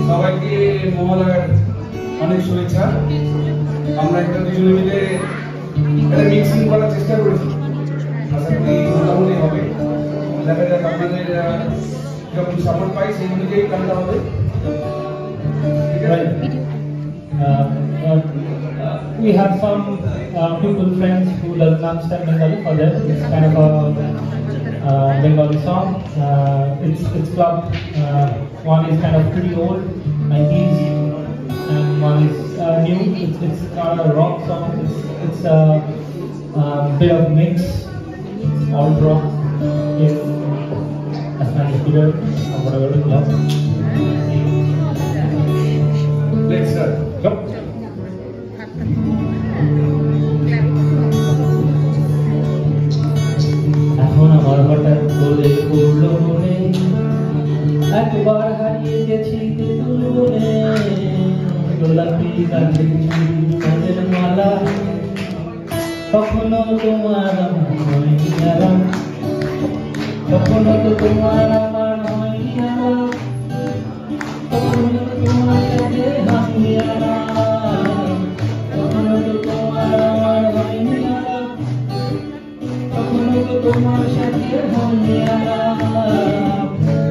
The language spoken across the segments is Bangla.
সবাইকে মহালয়ার অনেক শুভেচ্ছা। আমরা একটা দুজনে মিলে একটা মিক্সিং করার চেষ্টা করেছি, আশা করি মোটামুটি হবে। দেখা যাক আপনাদের যখন সাপোর্ট পাই সেই অনুযায়ী গানটা হবে। We have some people, friends who does not understand Bengali. For them, it's kind of a Bengali song. It's clubbed. One is kind of pretty old, 90s, and one is new. It's not a rock song. It's a bit of mix. It's alt rock. If that's not clear, or whatever it is. Let's start. Go. এখন আমার হঠাৎ করে পড়লো মনে, একবার হারিয়ে গেছি তেঁতুল বনে, গোলাপি গাছের ঝুড়ি কাঁচের মালা, কখনো তোমার আমার হয়নি আরাম, কখনো তো তোমার আমার হয়নি আরাম, কখনো তো তোমার সাথে হাসি আরাম, কখনো তো তোমার আমার হয়নি আরাম, কখনো তো তোমার সাথে হয়নি আরাম,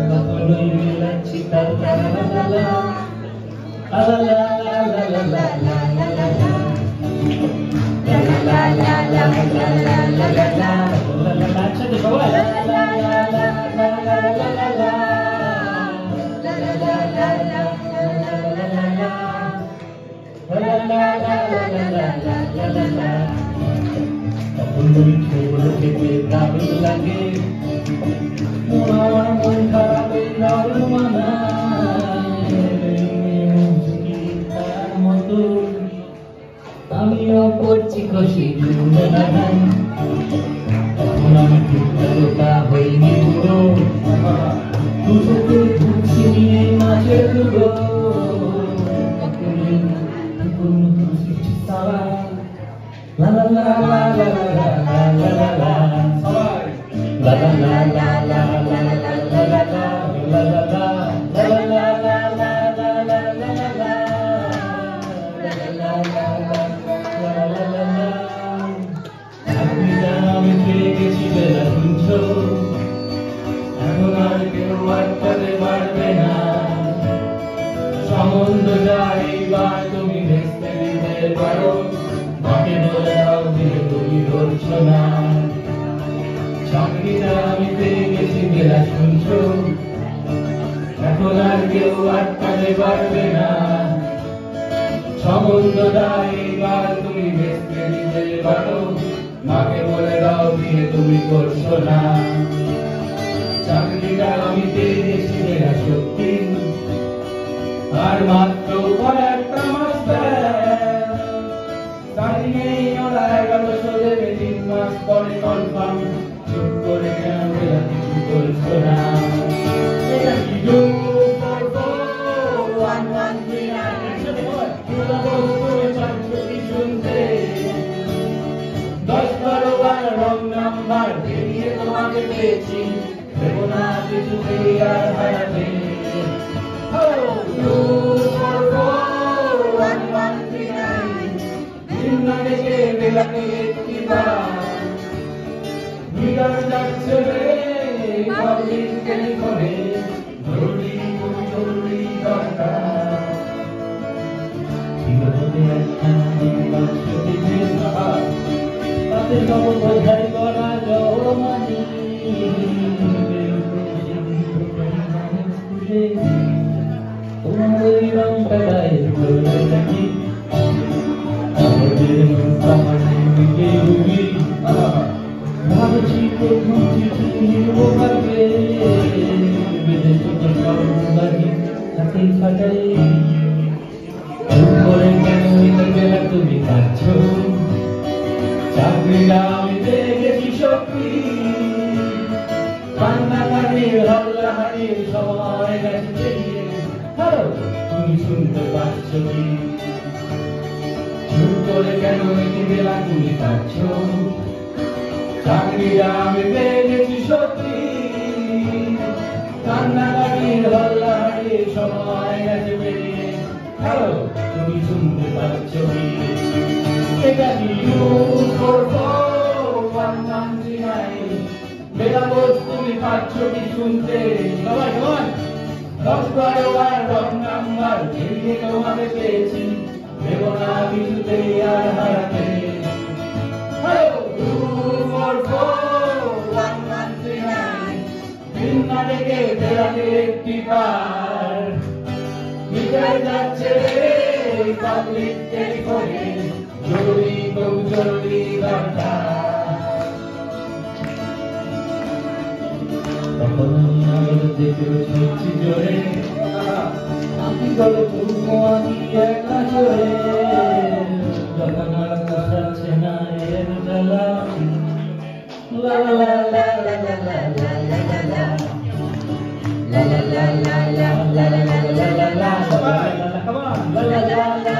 কখনোই মিলাচ্ছি তার লালা লালা লালা লালা আমিও করছি খুশি এখন আমি ঠিকঠাক হইনি পুরো দুটোকে খুশি নিয়ে মাঝে দুটো la la la la la la la la la la la la la la তুমি ভেস্তে দিতে পারো, মাকে বলে দাও দিলে তুমি ধরছো না, চাকরিটা আমি পেয়ে গেছি বেলা শুনছো, এখন আর কেউ আটকাতে পারবে না, সম্বন্ধটা এইবার তুমি ভেস্তে দিতে পারো, মাকে বলে দাও দিয়ে তুমি করছো না, চাকরিটা আমি পেয়ে গেছি বেলা সত্যি, আর মাত্র কয়েকটা মাস তাই নেই ওরা 1100 দেবে 3 মাস পরে কনফার্ম, চুপ করে কেন কিছু বলছো না, এটা কি শুনতে 10-12 বার রং নাম্বার দিয়ে তোমাকে পেয়েছি, দেবো না কিছুতেই আর হারাতে, তুমি পাচ্ছ চাকরিটা আমি পেয়ে গেছি সত্যি, কান্নাকাটির হল্লাহারির সময় গেছে, তুমি শুনতে পাচ্ছ কি, চুপ করে কেন এটি বেলা তুমি পাচ্ছ, চাকরিটা আমি পেয়ে গেছি সত্যি, কান্নাকাটির হল্লা সময় গেছে পেরিয়ে হ্যালো তুমি শুনতে পাচ্ছ কি এটা কি 2441139 মেরা বস তুমি পাচ্ছ কি শুনতে সবাই সবাই 10 রং নাম্বার ফিরিয়ে তোমাকে পেয়েছি দেব না কিছুতে আর হারাতে হ্যালো 2441139 দিন না রেখে বেড়াতে একটি বার মিটার যাচ্ছে পাবলিক টেলিফোনে জরুরি খুব জরুরি দরকার তখন আমি আগের থেকে ছুটছি জোরে আমি বলো তুমি আমি একা জোরে যখন আর বসাচ্ছে না এর জ্বালা লা লা লা লা লা লা লা লা La la la la la la la la la la la. Come on. La la la la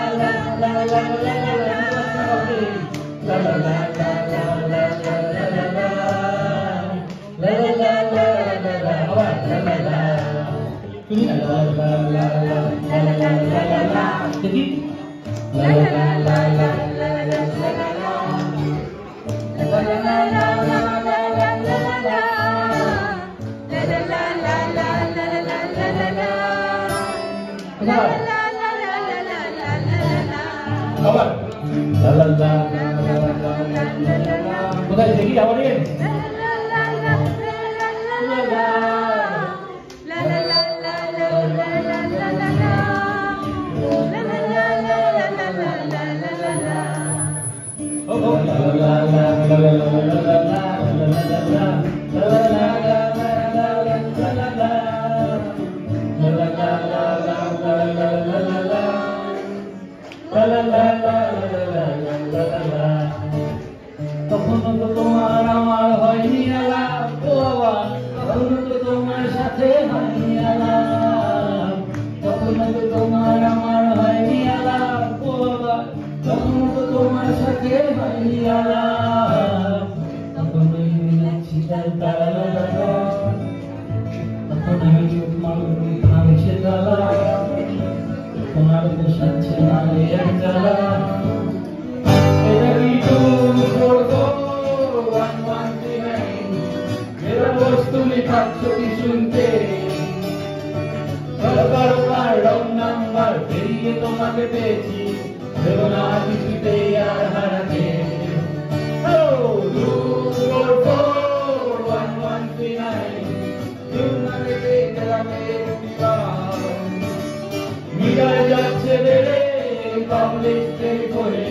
la la la la la la. La la la la la la la la la. La la la la la la. La la la. Ini la la la la la la la la la. Jadi la la la la la la la la. La la la la la la la la. Kawan, la la la la la la. Udah jadi apa dia? তখন তো তোমার আমার হয়নি আলাপ বাবা তখন তো তোমার সাথে হয়নি আলাপ তখন তো তোমার আমার হয়নি আলাপ বাবা তখন তো তোমার সাথে হয়নি আলাপ তখন আমি তার তারা তখন আমি থামছে তালা তোমার বসাচ্ছে না এর জ্বালা তুমি পাচ্ছ কি শুনতে রং নাম্বার ফিরিয়ে তোমাকে পেয়েছি দেব না কিছুতে আর হারাতে মিটার যাচ্ছে বেড়ে পাবলিক টেলিফোনে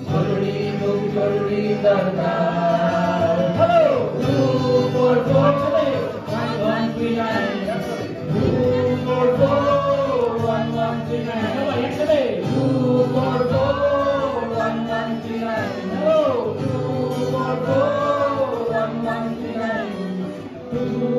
জরুরি খুব জরুরি দরকার হ্যালো 2441139